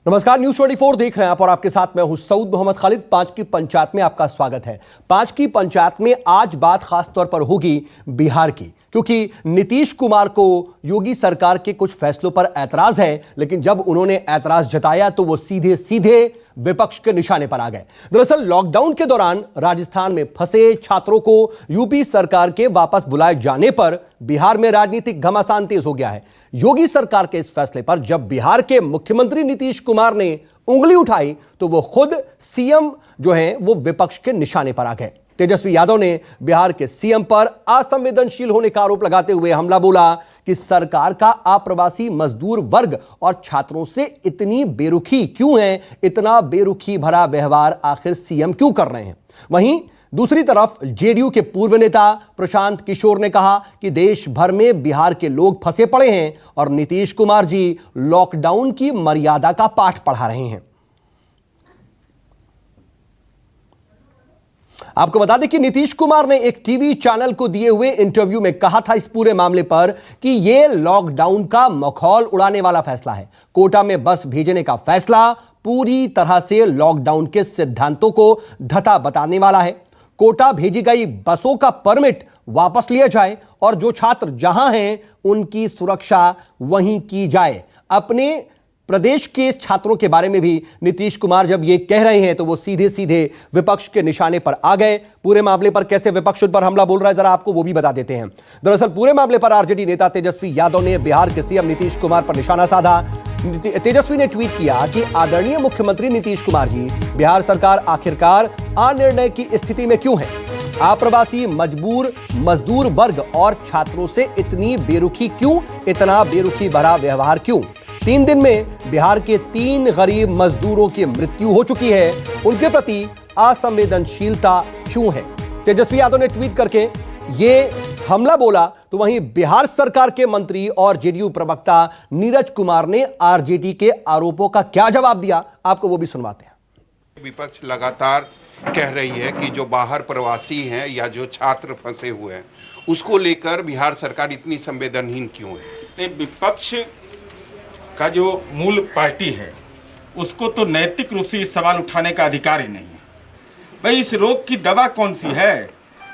नमस्कार, न्यूज 24 देख रहे हैं आप और आपके साथ मैं हूं सऊद मोहम्मद खालिद। 5 की पंचायत में आपका स्वागत है। 5 की पंचायत में आज बात खास तौर पर होगी बिहार की, क्योंकि नीतीश कुमार को योगी सरकार के कुछ फैसलों पर ऐतराज है, लेकिन जब उन्होंने ऐतराज जताया तो वो सीधे सीधे विपक्ष के निशाने पर आ गए। दरअसल लॉकडाउन के दौरान राजस्थान में फंसे छात्रों को यूपी सरकार के वापस बुलाए जाने पर बिहार में राजनीतिक घमासान तेज हो गया है। योगी सरकार के इस फैसले पर जब बिहार के मुख्यमंत्री नीतीश कुमार ने उंगली उठाई तो वो खुद सीएम जो हैं वो विपक्ष के निशाने पर आ गए। तेजस्वी यादव ने बिहार के सीएम पर असंवेदनशील होने का आरोप लगाते हुए हमला बोला कि सरकार का अप्रवासी मजदूर वर्ग और छात्रों से इतनी बेरुखी क्यों है, इतना बेरुखी भरा व्यवहार आखिर सीएम क्यों कर रहे हैं। वहीं दूसरी तरफ जेडीयू के पूर्व नेता प्रशांत किशोर ने कहा कि देश भर में बिहार के लोग फंसे पड़े हैं और नीतीश कुमार जी लॉकडाउन की मर्यादा का पाठ पढ़ा रहे हैं। आपको बता दें कि नीतीश कुमार ने एक टीवी चैनल को दिए हुए इंटरव्यू में कहा था इस पूरे मामले पर कि यह लॉकडाउन का मखौल उड़ाने वाला फैसला है। कोटा में बस भेजने का फैसला पूरी तरह से लॉकडाउन के सिद्धांतों को धता बताने वाला है। कोटा भेजी गई बसों का परमिट वापस लिया जाए और जो छात्र जहां हैं उनकी सुरक्षा वहीं की जाए। अपने प्रदेश के छात्रों के बारे में भी नीतीश कुमार जब ये कह रहे हैं तो वो सीधे सीधे विपक्ष के निशाने पर आ गए। पूरे मामले पर कैसे विपक्ष उन पर हमला बोल रहा है जरा आपको वो भी बता देते हैं। दरअसल पूरे मामले पर आरजेडी नेता तेजस्वी यादव ने बिहार के सीएम नीतीश कुमार पर निशाना साधा। तेजस्वी ने ट्वीट किया कि आदरणीय मुख्यमंत्री नीतीश कुमार जी, बिहार सरकार आखिरकार अनिर्णय की स्थिति में क्यों है? अप्रवासी मजदूर वर्ग और छात्रों से इतनी बेरुखी क्यों, इतना बेरुखी भरा व्यवहार क्यों? 3 दिन में बिहार के 3 गरीब मजदूरों की मृत्यु हो चुकी है, उनके प्रति असंवेदनशीलता क्यों है? तेजस्वी यादव ने ट्वीट करके ये हमला बोला तो वहीं बिहार सरकार के मंत्री और जेडीयू प्रवक्ता नीरज कुमार ने आरजेडी के आरोपों का क्या जवाब दिया, आपको वो भी सुनवाते हैं। विपक्ष लगातार कह रही है कि जो बाहर प्रवासी हैं या जो छात्र फंसे हुए हैं उसको लेकर बिहार सरकार इतनी संवेदनहीन क्यों है? विपक्ष का जो मूल पार्टी है उसको तो नैतिक रूप से इस सवाल उठाने का अधिकार ही नहीं है। भाई इस रोग की दवा कौन सी है?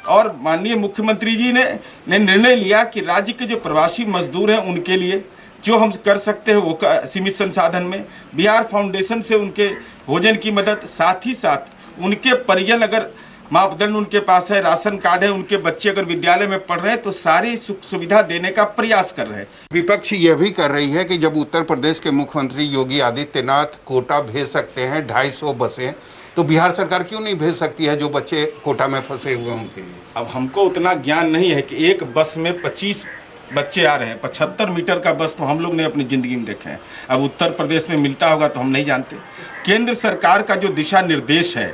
और माननीय मुख्यमंत्री जी ने निर्णय लिया कि राज्य के जो प्रवासी मजदूर हैं उनके लिए जो हम कर सकते हैं वो सीमित संसाधन में बिहार फाउंडेशन से उनके भोजन की मदद, साथ ही साथ उनके परिजन अगर मापदंड उनके पास है, राशन कार्ड है, उनके बच्चे अगर विद्यालय में पढ़ रहे हैं तो सारी सुख सुविधा देने का प्रयास कर रहे हैं। विपक्ष यह भी कर रही है कि जब उत्तर प्रदेश के मुख्यमंत्री योगी आदित्यनाथ कोटा भेज सकते हैं 250 बसें, तो बिहार सरकार क्यों नहीं भेज सकती है जो बच्चे कोटा में फंसे हुए हैं उनके लिए? अब हमको उतना ज्ञान नहीं है कि एक बस में 25 बच्चे आ रहे हैं। 75 मीटर का बस तो हम लोग ने अपनी ज़िंदगी में देखे हैं, अब उत्तर प्रदेश में मिलता होगा तो हम नहीं जानते। केंद्र सरकार का जो दिशा निर्देश है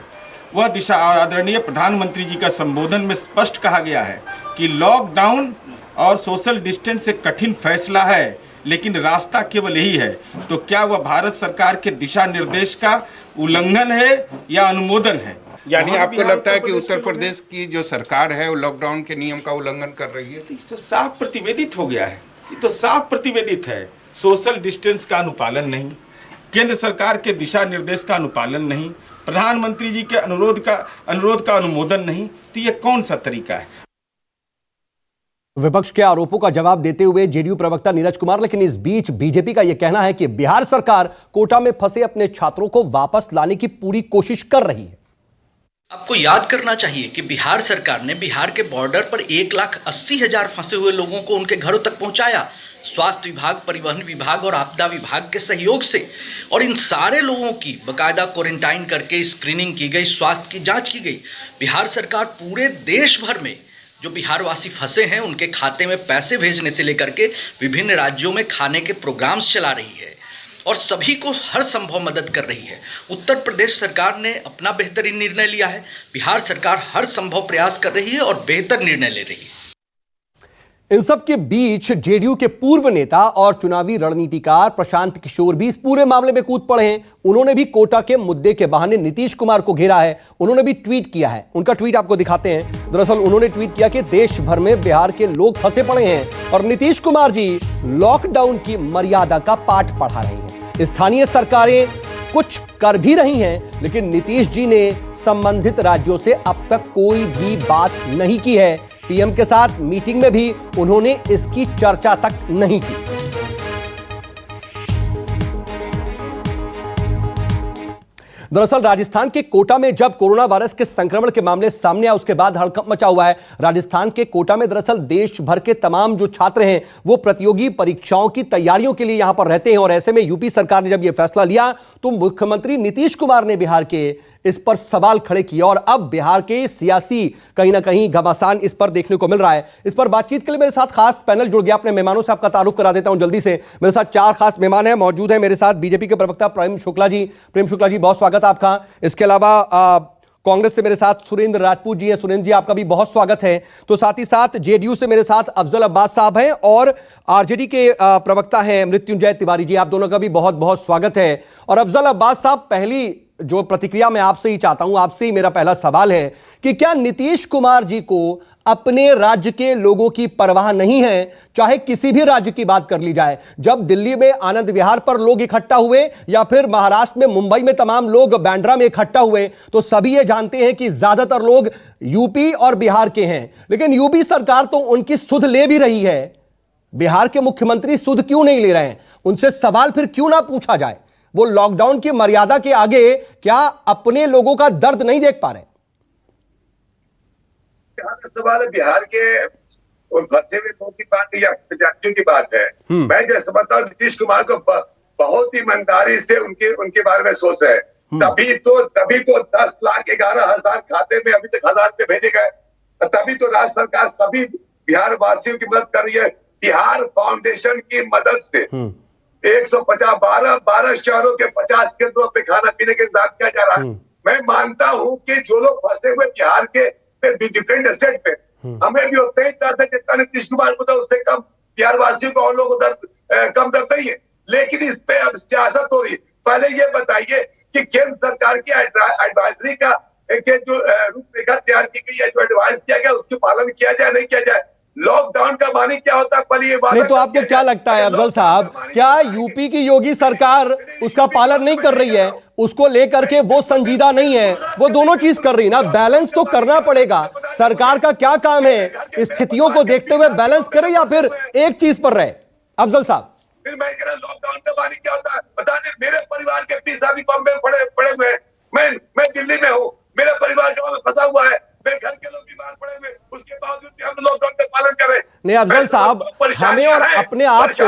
वह दिशा, आदरणीय प्रधानमंत्री जी का संबोधन में स्पष्ट कहा गया है कि लॉकडाउन और सोशल डिस्टेंस एक कठिन फैसला है, लेकिन रास्ता केवल यही है। तो क्या वह भारत सरकार के दिशा निर्देश का उल्लंघन है या अनुमोदन है? यानी आपको लगता है कि उत्तर प्रदेश की जो सरकार है वो लॉकडाउन के नियम का उल्लंघन कर रही है? तो साफ प्रतिवेदित हो गया है, ये तो साफ प्रतिवेदित है। सोशल डिस्टेंस का अनुपालन नहीं, केंद्र सरकार के दिशा निर्देश का अनुपालन नहीं, प्रधानमंत्री जी के अनुरोध का अनुमोदन नहीं, तो ये कौन सा तरीका है? विपक्ष के आरोपों का जवाब देते हुए जेडीयू प्रवक्ता नीरज कुमार, लेकिन इस बीच बीजेपी का यह कहना है कि बिहार सरकार कोटा में फंसे अपने छात्रों को वापस लाने की पूरी कोशिश कर रही है। आपको याद करना चाहिए कि बिहार सरकार ने बिहार के बॉर्डर पर 1,80,000 फंसे हुए लोगों को उनके घरों तक पहुंचाया, स्वास्थ्य विभाग, परिवहन विभाग और आपदा विभाग के सहयोग से। और इन सारे लोगों की बाकायदा क्वारंटाइन करके स्क्रीनिंग की गई, स्वास्थ्य की जांच की गई। बिहार सरकार पूरे देश भर में जो बिहारवासी फंसे हैं उनके खाते में पैसे भेजने से लेकर के विभिन्न राज्यों में खाने के प्रोग्राम्स चला रही है और सभी को हर संभव मदद कर रही है। उत्तर प्रदेश सरकार ने अपना बेहतरीन निर्णय लिया है, बिहार सरकार हर संभव प्रयास कर रही है और बेहतर निर्णय ले रही है। इन सब के बीच जेडीयू के पूर्व नेता और चुनावी रणनीतिकार प्रशांत किशोर भी इस पूरे मामले में कूद पड़े हैं। उन्होंने भी कोटा के मुद्दे के बहाने नीतीश कुमार को घेरा है। उन्होंने भी ट्वीट किया है, उनका ट्वीट आपको दिखाते हैं। दरअसल उन्होंने ट्वीट किया कि देश भर में बिहार के लोग फंसे पड़े हैं और नीतीश कुमार जी लॉकडाउन की मर्यादा का पाठ पढ़ा रहे हैं। स्थानीय सरकारें कुछ कर भी रही हैं, लेकिन नीतीश जी ने संबंधित राज्यों से अब तक कोई भी बात नहीं की है। पीएम के साथ मीटिंग में भी उन्होंने इसकी चर्चा तक नहीं की। दरअसल राजस्थान के कोटा में जब कोरोना वायरस के संक्रमण के मामले सामने आए, उसके बाद हड़कंप मचा हुआ है। राजस्थान के कोटा में दरअसल देश भर के तमाम जो छात्र हैं वो प्रतियोगी परीक्षाओं की तैयारियों के लिए यहां पर रहते हैं, और ऐसे में यूपी सरकार ने जब यह फैसला लिया तो मुख्यमंत्री नीतीश कुमार ने बिहार के इस पर सवाल खड़े किए, और अब बिहार के सियासी कहीं ना कहीं घमासान इस पर देखने को मिल रहा है। इस पर बातचीत के लिए मेरे साथ खास पैनल जुड़ गया। अपने मेहमानों से आपका तारुफ करा देता हूं जल्दी से। मेरे साथ 4 खास मेहमान हैं, मौजूद हैं मेरे साथ बीजेपी के प्रवक्ता प्रेम शुक्ला जी। प्रेम शुक्ला जी, बहुत स्वागत आपका। इसके अलावा कांग्रेस से मेरे साथ सुरेंद्र राजपूत जी हैं। सुरेंद्र जी, आपका भी बहुत स्वागत है। तो साथ ही साथ जेडीयू से मेरे साथ अफजल अब्बास साहब हैं, और आरजेडी के प्रवक्ता हैं मृत्युंजय तिवारी जी। आप दोनों का भी बहुत बहुत स्वागत है। और अफजल अब्बास साहब, पहली जो प्रतिक्रिया मैं आपसे ही चाहता हूं, आपसे ही मेरा पहला सवाल है कि क्या नीतीश कुमार जी को अपने राज्य के लोगों की परवाह नहीं है, चाहे किसी भी राज्य की बात कर ली जाए? जब दिल्ली में आनंद विहार पर लोग इकट्ठा हुए या फिर महाराष्ट्र में, मुंबई में तमाम लोग बांद्रा में इकट्ठा हुए, तो सभी ये जानते हैं कि ज्यादातर लोग यूपी और बिहार के हैं। लेकिन यूपी सरकार तो उनकी सुध ले भी रही है, बिहार के मुख्यमंत्री सुध क्यों नहीं ले रहे हैं? उनसे सवाल फिर क्यों ना पूछा जाए? वो लॉकडाउन की मर्यादा के आगे क्या अपने लोगों का दर्द नहीं देख पा रहे? सवाल है बिहार के उन फंसे हुए लोगों की बात या विद्यार्थियों की बात है। मैं जो समझता हूँ नीतीश कुमार को बहुत ईमानदारी से उनके बारे में सोच रहे हैं। तभी तो 10,11,000 खाते में अभी तक 1,000 रुपए भेजे गए। तभी तो राज्य सरकार सभी बिहार वासियों की मदद कर रही है। बिहार फाउंडेशन की मदद से 12 शहरों के 50 केंद्रों पे खाना पीने का इंतजाम किया जा रहा है। मैं मानता हूं कि जो लोग फंसे हुए बिहार के डिफरेंट स्टेट पे, हमें भी उतना ही दर्द है जितना नीतीश कुमार को था, उससे कम बिहार वासियों को और लोगों को कम दर्द नहीं है। लेकिन इस पे अब सियासत हो रही है। पहले ये बताइए कि केंद्र सरकार की एडवाइजरी का जो रूपरेखा तैयार की गई है, जो एडवाइस किया गया, उसके पालन किया जाए नहीं किया जाए। लॉकडाउन का मानी क्या होता है पहले ये बात नहीं, तो आपको क्या लगता है अफजल साहब, क्या यूपी की योगी सरकार उसका पालन नहीं कर रही है? उसको लेकर के वो संजीदा नहीं है, वो दोनों चीज कर रही ना। बैलेंस तो करना पड़ेगा। सरकार का क्या काम है स्थितियों को देखते हुए बैलेंस करे या फिर एक चीज पर रहे? अफजल साहब, फिर मैं कह रहा लॉकडाउन का मानी क्या होता है बता दें। मेरे परिवार के पिता भी बॉम्बे में पड़े हुए हैं, मैं दिल्ली में हूँ, मेरा परिवार गांव में फंसा हुआ है, मेरे घर के लोग बीमार पड़े हुए, उसके बावजूद भी हम लॉकडाउन का पालन करें। नहीं अफजल साहब, हमें और अपने आप को,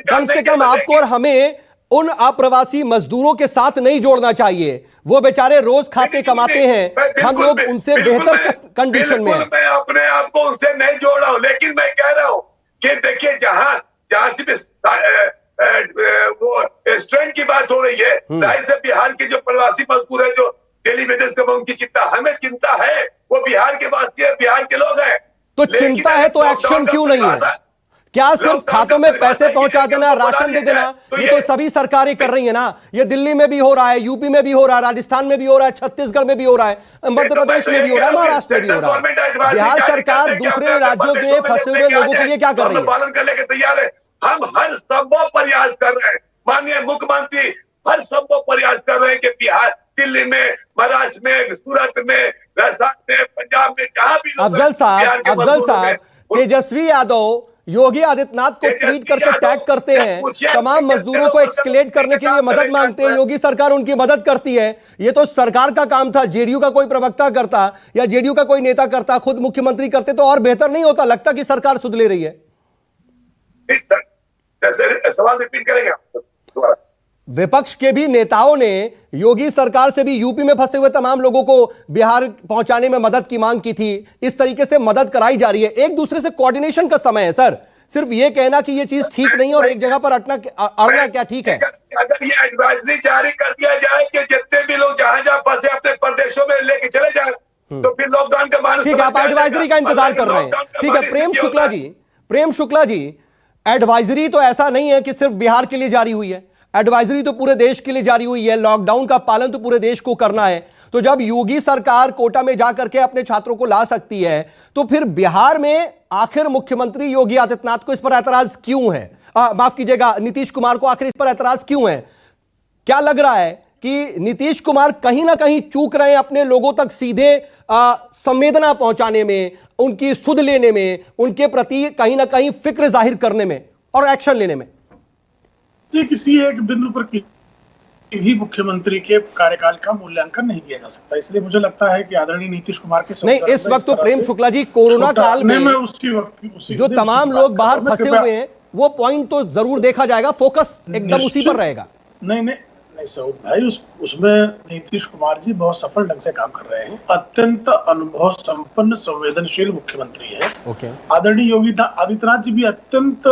कम से कम आपको और हमें उन अप्रवासी मजदूरों के साथ नहीं जोड़ना चाहिए। वो बेचारे रोज खाते कमाते हैं, हम लोग उनसे बेहतर कंडीशन में हैं। मैं अपने आप को उनसे नहीं जोड़ रहा हूं, लेकिन मैं कह रहा हूं कि देखिए जहां वो स्ट्रेंथ की बात हो रही है, जाहिर से बिहार के जो प्रवासी मजदूर है जो डेली वेजेस का, उनकी चिंता हमें चिंता है। वो बिहार के वासी है, बिहार के लोग हैं। तो चिंता है तो एक्शन क्यों नहीं है? क्या सिर्फ खातों में पैसे पहुंचा देना, राशन दे देना, ये तो सभी सरकारें कर रही है ना? ये दिल्ली में भी हो रहा है, यूपी में भी हो रहा है, राजस्थान में भी हो रहा है, छत्तीसगढ़ में भी हो रहा है, मध्य प्रदेश में भी हो रहा है, महाराष्ट्र में भी हो रहा है। बिहार सरकार दूसरे राज्यों के फंसे हुए लोगों के लिए क्या कर रही है? पालन करने के तैयार है। हम हर संभव प्रयास कर रहे हैं। माननीय मुख्यमंत्री हर संभव प्रयास कर रहे हैं कि बिहार, दिल्ली में, महाराष्ट्र में, सूरत में, राजस्थान में, पंजाब में, जहां भी अफजल साहब, तेजस्वी यादव योगी आदित्यनाथ को ट्वीट करके टैग करते हैं, तमाम मजदूरों को एक्सक्लेट करने के लिए मदद मांगते हैं, योगी सरकार उनकी मदद करती है। ये तो सरकार का काम था। जेडीयू का कोई प्रवक्ता करता या जेडीयू का कोई नेता करता, खुद मुख्यमंत्री करते तो और बेहतर नहीं होता? लगता कि सरकार सुध ले रही है। सवाल रिपीट करेंगे। विपक्ष के भी नेताओं ने योगी सरकार से भी यूपी में फंसे हुए तमाम लोगों को बिहार पहुंचाने में मदद की मांग की थी। इस तरीके से मदद कराई जा रही है। एक दूसरे से कोऑर्डिनेशन का समय है सर। सिर्फ ये कहना कि ये चीज ठीक नहीं और एक जगह पर अड़ना क्या ठीक है? अगर ये एडवाइजरी जारी कर दिया जाए कि जितने भी लोग जहां फंसे अपने प्रदेशों में लेके चले जाए, तो फिर लॉकडाउन का मानस। ठीक है, आप एडवाइजरी का इंतजार कर रहे हैं। ठीक है, प्रेम शुक्ला जी, एडवाइजरी तो ऐसा नहीं है कि सिर्फ बिहार के लिए जारी हुई है। एडवाइजरी तो पूरे देश के लिए जारी हुई है। लॉकडाउन का पालन तो पूरे देश को करना है। तो जब योगी सरकार कोटा में जाकर के अपने छात्रों को ला सकती है, तो फिर बिहार में आखिर मुख्यमंत्री योगी आदित्यनाथ को इस पर ऐतराज क्यों है? माफ कीजिएगा, नीतीश कुमार को आखिर इस पर ऐतराज क्यों है? क्या लग रहा है कि नीतीश कुमार कहीं ना कहीं चूक रहे हैं अपने लोगों तक सीधे संवेदना पहुंचाने में, उनकी सुध लेने में, उनके प्रति कहीं ना कहीं फिक्र जाहिर करने में और एक्शन लेने में? किसी एक बिंदु पर भी मुख्यमंत्री के कार्यकाल का मूल्यांकन नहीं किया जा सकता, इसलिए मुझे लगता है कि आदरणीय नीतीश कुमार के नहीं, इस वक्त तो प्रेम शुक्ला जी कोरोना काल में जो तमाम लोग बाहर फंसे हुए हैं वो पॉइंट तो जरूर देखा जाएगा, फोकस एकदम उसी पर रहेगा। नहीं सऊद भाई, उसमें नीतीश कुमार जी बहुत सफल ढंग से काम कर रहे हैं, अत्यंत अनुभव संपन्न संवेदनशील मुख्यमंत्री है। आदरणीय योगी आदित्यनाथ जी भी अत्यंत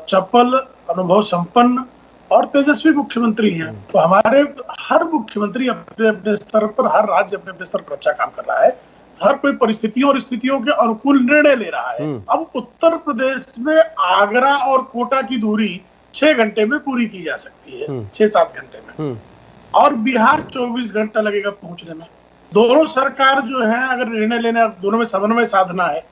चपल, अनुभव संपन्न और तेजस्वी मुख्यमंत्री हैं। तो हमारे हर मुख्यमंत्री अपने अपने स्तर पर, हर राज्य अपने अपने स्तर पर अच्छा काम कर रहा है, हर कोई परिस्थितियों और स्थितियों के अनुकूल निर्णय ले रहा है। अब उत्तर प्रदेश में आगरा और कोटा की दूरी 6 घंटे में पूरी की जा सकती है, 6-7 घंटे में, और बिहार 24 घंटा लगेगा पहुंचने में। दोनों सरकार जो है अगर निर्णय लेना, दोनों में समन्वय साधना है,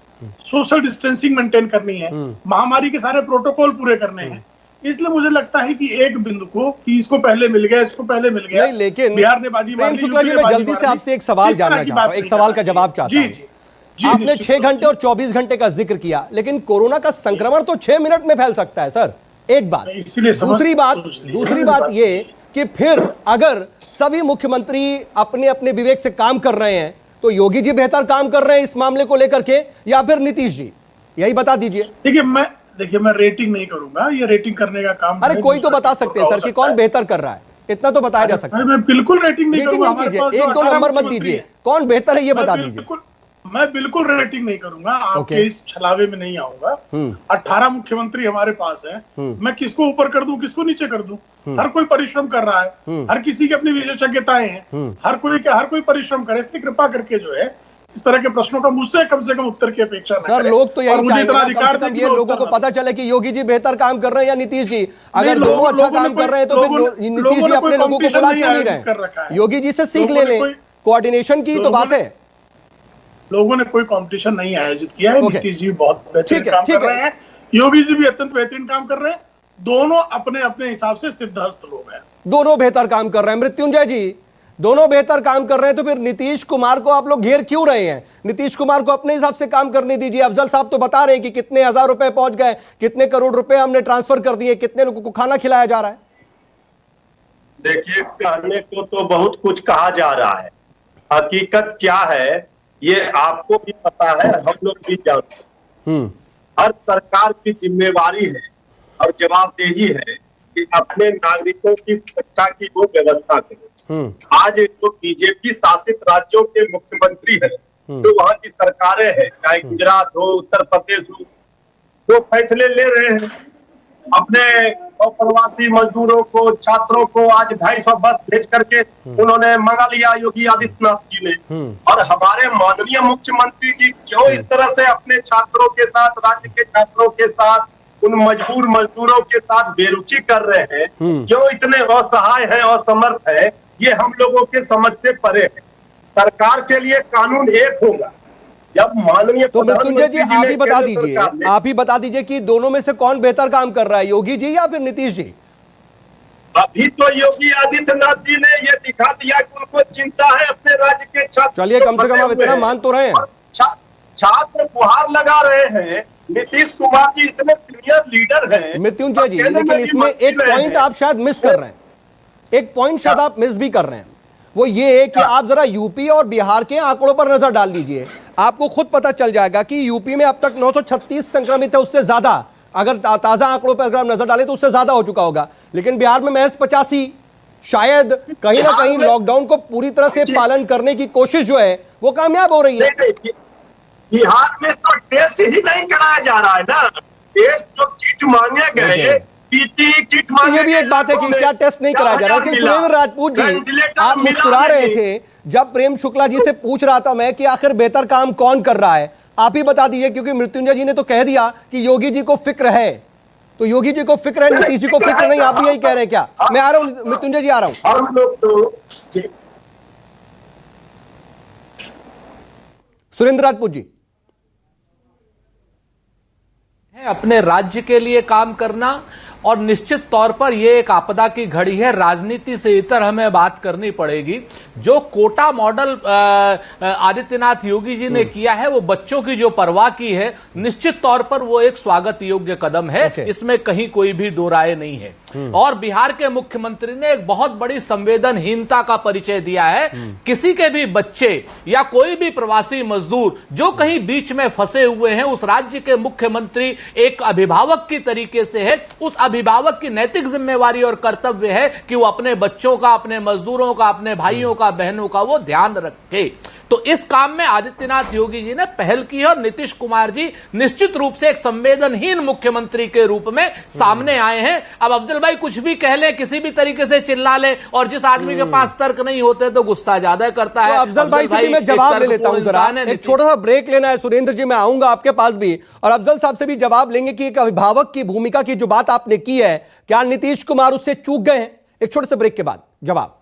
सोशल डिस्टेंसिंग मेंटेन करनी है, महामारी के सारे प्रोटोकॉल पूरे करने हैं, इसलिए मुझे लगता है कि एक बिंदु को कि इसको पहले मिल गया, इसको पहले मिल गया, नहीं, लेकिन बिहार ने बाजी मार ली, शुक्ला जी, मैं जल्दी से आपसे एक सवाल जानना चाहता हूं, एक सवाल का जवाब चाहता हूं। आपने 6 घंटे और 24 घंटे का जिक्र किया, लेकिन कोरोना का संक्रमण तो 6 मिनट में फैल सकता है सर, एक बात। दूसरी बात ये कि फिर अगर सभी मुख्यमंत्री अपने अपने विवेक से काम कर रहे हैं तो योगी जी बेहतर काम कर रहे हैं इस मामले को लेकर के या फिर नीतीश जी? यही बता दीजिए। देखिए मैं रेटिंग नहीं करूंगा, ये रेटिंग करने का काम। अरे कोई तो बता सकते हैं सर कि कौन बेहतर कर रहा है, इतना तो बताया जा सकता है। मैं बिल्कुल रेटिंग नहीं करूंगा, 1-2 नंबर मत दीजिए, कौन बेहतर है ये बता दीजिए। मैं बिल्कुल रेटिंग नहीं करूंगा, आपके इस छलावे में नहीं आऊंगा। 18 मुख्यमंत्री हमारे पास हैं, मैं किसको ऊपर कर दूं, किसको नीचे कर दूं? हर कोई परिश्रम कर रहा है, हर किसी की अपनी विशेषज्ञताएं हैं, हर कोई परिश्रम करे। इसलिए कृपा करके जो है इस तरह के प्रश्नों का मुझसे कम से कम उत्तर की अपेक्षा न सर, लोग तो यही चाहेंगे कम से कम ये लोगों को पता चले कि योगी जी बेहतर काम कर रहे हैं या नीतीश जी। अगर दोनों अच्छा काम कर रहे हैं तो फिर नीतीश जी अपने लोगों को बुला क्यों नहीं रहे? योगी जी से सीख ले लें, कोऑर्डिनेशन की तो बात है। लोगों ने कोई कंपटीशन नहीं आयोजित किया है, नीतीश जी बहुत बेहतरीन काम कर रहे हैं, योगी जी भी अत्यंत बेहतरीन काम कर रहे हैं, दोनों अपने अपने हिसाब से सिद्धहस्त लोग हैं, दोनों बेहतर काम कर रहे हैं। मृत्युंजय जी, दोनों बेहतर काम कर रहे हैं तो फिर नीतीश कुमार को आप लोग घेर क्यों रहे हैं? नीतीश कुमार को अपने हिसाब से काम करने दीजिए। अफजल साहब तो बता रहे हैं कि कितने हजार रुपए पहुंच गए, कितने करोड़ रुपए हमने ट्रांसफर कर दिए, कितने लोगों को खाना खिलाया जा रहा है। देखिए, कहने को तो बहुत कुछ कहा जा रहा है, हकीकत क्या है ये आपको भी पता है, हम लोग भी जानते हैं। हर सरकार की जिम्मेवारी है और जवाबदेही है कि अपने नागरिकों की सुरक्षा की वो व्यवस्था करे। आज जो बीजेपी शासित राज्यों के मुख्यमंत्री हैं, तो वहां की सरकारें हैं, चाहे गुजरात हो, उत्तर प्रदेश हो, जो फैसले ले रहे हैं अपने प्रवासी मजदूरों को, छात्रों को आज 250 बस भेज करके उन्होंने मंगा लिया योगी आदित्यनाथ जी ने। और हमारे माननीय मुख्यमंत्री जी जो इस तरह से अपने छात्रों के साथ, राज्य के छात्रों के साथ, उन मजबूर मजदूरों के साथ बेरुचि कर रहे हैं, जो इतने असहाय हैं, असमर्थ है, ये हम लोगों के समझ से परे है। सरकार के लिए कानून एक होगा। जब माननीय तो मृत्युंजय जी आप ही बता दीजिए कि दोनों में से कौन बेहतर काम कर रहा है, योगी जी या फिर नीतीश जी? अभी तो योगी आदित्यनाथ जी ने ये दिखा दिया कि उनको चिंता है अपने राज्य के छात्र। चलिए, कम से कम आप इतना मान तो रहे हैं। छात्र गुहार लगा रहे हैं, नीतीश कुमार जी इतने सीनियर लीडर हैं। मृत्युंजय जी, लेकिन इसमें एक पॉइंट आप शायद मिस कर रहे हैं, एक पॉइंट शायद आप मिस भी कर रहे हैं। वो ये है कि आप जरा यूपी और बिहार के आंकड़ों पर नजर डाल दीजिए, आपको खुद पता चल जाएगा कि यूपी में अब तक 936 संक्रमित है, उससे ज्यादा, अगर ताजा आंकड़ों पर अगर हम नजर डालें तो उससे ज्यादा हो चुका होगा। लेकिन बिहार में महज 85। शायद कहीं ना कहीं लॉकडाउन को पूरी तरह से पालन करने की कोशिश जो है वो कामयाब हो रही है। बिहार में तो टेस्ट ही नहीं कराया जा रहा है ना, टेस्ट जो किट मांगे गए, किट मांगे, ये भी एक बात है कि क्या टेस्ट नहीं कराया जा रहा। लेकिन सुरेंद्र राजपूत जी, आप मुस्कुरा रहे थे जब प्रेम शुक्ला जी से पूछ रहा था मैं कि आखिर बेहतर काम कौन कर रहा है। आप ही बता दीजिए, क्योंकि मृत्युंजय जी ने तो कह दिया कि योगी जी को फिक्र है, तो योगी जी को फिक्र है, नीतीश जी को फिक्र नहीं। आप भी यही कह रहे हैं क्या? मैं आ रहा हूं मृत्युंजय जी, आ रहा हूं। हम लोग तो सुरेंद्र राजपूत जी अपने राज्य के लिए काम करना, और निश्चित तौर पर यह एक आपदा की घड़ी है। राजनीति से इतर हमें बात करनी पड़ेगी। जो कोटा मॉडल आदित्यनाथ योगी जी ने किया है, वो बच्चों की जो परवाह की है, निश्चित तौर पर वो एक स्वागत योग्य कदम है। इसमें कहीं कोई भी दो राय नहीं है। और बिहार के मुख्यमंत्री ने एक बहुत बड़ी संवेदनहीनता का परिचय दिया है। किसी के भी बच्चे या कोई भी प्रवासी मजदूर जो कहीं बीच में फंसे हुए हैं, उस राज्य के मुख्यमंत्री एक अभिभावक की तरीके से है, उस अभिभावक की नैतिक जिम्मेवारी और कर्तव्य है कि वो अपने बच्चों का, अपने मजदूरों का, अपने भाइयों का, बहनों का वो ध्यान रखे। तो इस काम में आदित्यनाथ योगी जी ने पहल की है और नीतीश कुमार जी निश्चित रूप से एक संवेदनहीन मुख्यमंत्री के रूप में सामने आए हैं। अब अफजल भाई कुछ भी कह ले, किसी भी तरीके से चिल्ला ले, और जिस आदमी के पास तर्क नहीं होते तो गुस्सा ज्यादा करता है। तो अफजल भाई से भी मैं जवाब ले लेता हूं। जरा एक छोटा सा ब्रेक लेना है। सुरेंद्र जी, मैं आऊंगा आपके पास भी, और अफजल साहब से भी जवाब लेंगे कि एक अभिभावक की भूमिका की जो बात आपने की है, क्या नीतीश कुमार उससे चूक गए हैं? एक छोटे से ब्रेक के बाद जवाब।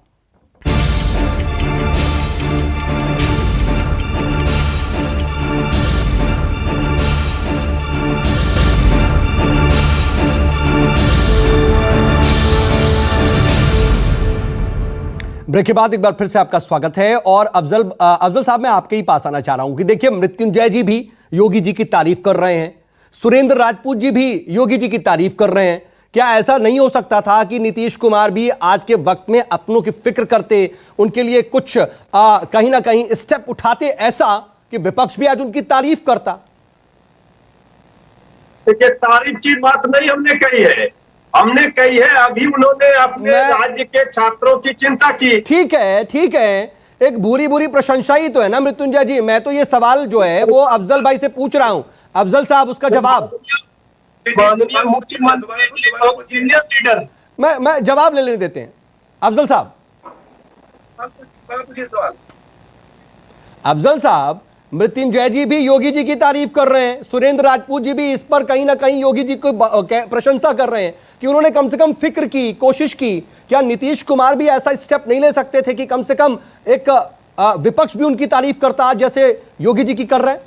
ब्रेक के बाद एक बार फिर से आपका स्वागत है। और अफजल साहब, मैं आपके ही पास आना चाह रहा हूं कि देखिए, मृत्युंजय जी भी योगी जी की तारीफ कर रहे हैं, सुरेंद्र राजपूत जी भी योगी जी की तारीफ कर रहे हैं। क्या ऐसा नहीं हो सकता था कि नीतीश कुमार भी आज के वक्त में अपनों की फिक्र करते, उनके लिए कुछ कहीं ना कहीं स्टेप उठाते, ऐसा कि विपक्ष भी आज उनकी तारीफ करता? देखिए, तारीफ की बात नहीं हमने कही है, हमने कही है अभी उन्होंने अपने राज्य के छात्रों की चिंता की। ठीक है, ठीक है, एक बुरी प्रशंसा ही तो है ना मृत्युंजय जी। मैं तो ये सवाल जो है वो अफजल भाई से पूछ रहा हूं। अफजल साहब, उसका जवाब। मुख्यमंत्री लीडर, मैं जवाब ले लेने देते हैं अफजल साहब। अफजल साहब, मृत्युंजय जी भी योगी जी की तारीफ कर रहे हैं, सुरेंद्र राजपूत जी भी इस पर कहीं ना कहीं योगी जी को प्रशंसा कर रहे हैं कि उन्होंने कम से कम फिक्र की, कोशिश की। क्या नीतीश कुमार भी ऐसा स्टेप नहीं ले सकते थे कि कम से कम एक विपक्ष भी उनकी तारीफ करता जैसे योगी जी की कर रहे हैं?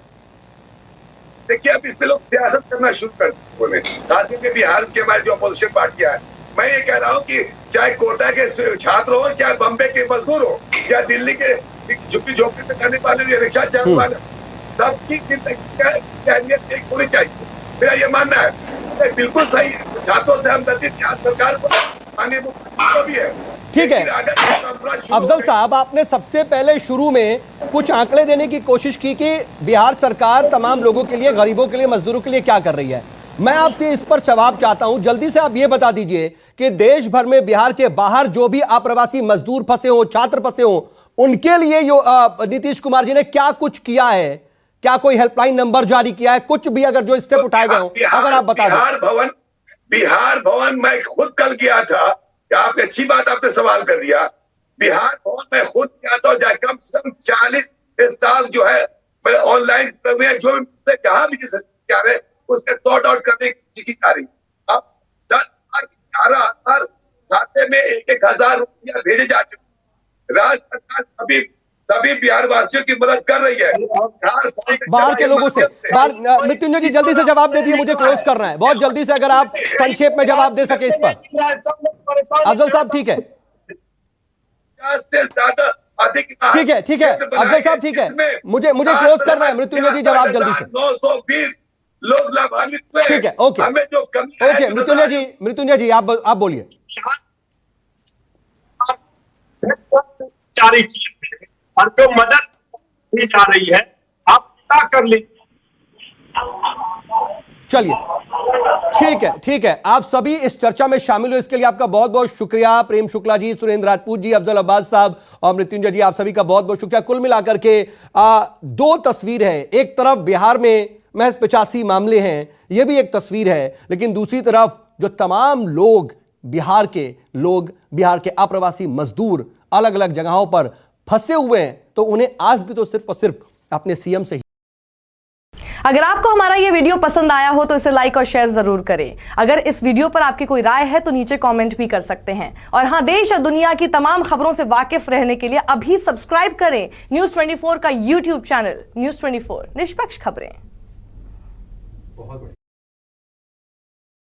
देखिए, अब इसमें लोग सियासत करना शुरू कर दिए, खास करके बिहार के हमारे जो अपोजिशन पार्टियां हैं। मैं ये कह रहा हूँ कि चाहे कोटा के छात्र हो, चाहे बम्बे के मजदूर हो, या दिल्ली के झुग्गी झोपड़ी में जाने वाले, रिक्शा चलाने वाले, सबकी जिंदगी का अहमियत एक होनी चाहिए। मेरा ये मानना है, बिल्कुल सही है। छात्रों से हमदर्दी बिहार सरकार को, माननीय मुख्यमंत्री को भी है। ठीक है अफजल साहब, आपने सबसे पहले शुरू में कुछ आंकड़े देने की कोशिश की कि बिहार सरकार तमाम लोगों के लिए, गरीबों के लिए, मजदूरों के लिए क्या कर रही है। मैं आपसे इस पर जवाब चाहता हूं। जल्दी से आप ये बता दीजिए कि देश भर में, बिहार के बाहर जो भी अप्रवासी मजदूर फंसे हो, छात्र फंसे हो, उनके लिए नीतीश कुमार जी ने क्या कुछ किया है? क्या कोई हेल्पलाइन नंबर जारी किया है? कुछ भी अगर जो स्टेप उठाए गए हो, अगर आप बता दें। बिहार भवन मैं खुद कल गया था। आपने अच्छी बात, आपने सवाल कर दिया। बिहार भवन में खुद गया था। कम से कम 40 स्टाफ जो है ऑनलाइन जो जहां भी जा रहे उसके सॉर्ट आउट करने की जा रही। अब 10,11,000 खाते में 1,000 रुपया भेजे जा चुके। राज्य सरकार सभी बिहार वासियों की मदद कर रही है। बाहर के लोगों से। मृत्युंजय जी, जल्दी से जवाब दे दिए, मुझे क्लोज करना है। बहुत जल्दी से अगर आप संक्षेप में जवाब दे सके इस पर। अफजल साहब, ठीक है, ठीक है, ठीक है अफजल साहब, ठीक है, मुझे क्लोज करना है। मृत्युंजय जी, जवाब जल्दी से। 920 लोग लाभान्वित हुए। ठीक है, ओके, हमें जो कमी ओके, मृत्युंजय जी आप बोलिए। जारी की और जो मदद दी जा रही है, आप पता कर लीजिए। चलिए, ठीक है, ठीक है, आप सभी इस चर्चा में शामिल हो, इसके लिए आपका बहुत बहुत शुक्रिया। प्रेम शुक्ला जी, सुरेंद्र राजपूत जी, अफजल अब्बास साहब और मृत्युंजय जी, आप सभी का बहुत बहुत शुक्रिया। कुल मिलाकर के दो तस्वीर है। एक तरफ बिहार में महज 85 मामले हैं, यह भी एक तस्वीर है, लेकिन दूसरी तरफ जो तमाम लोग, बिहार के अप्रवासी मजदूर अलग अलग जगहों पर फंसे हुए हैं, तो उन्हें आज भी तो सिर्फ और सिर्फ अपने सीएम से ही। अगर आपको हमारा ये वीडियो पसंद आया हो तो इसे लाइक और शेयर जरूर करें। अगर इस वीडियो पर आपकी कोई राय है तो नीचे कमेंट भी कर सकते हैं। और हां, देश और दुनिया की तमाम खबरों से वाकिफ रहने के लिए अभी सब्सक्राइब करें न्यूज़ 24 का यूट्यूब चैनल। न्यूज़ 24, निष्पक्ष खबरें।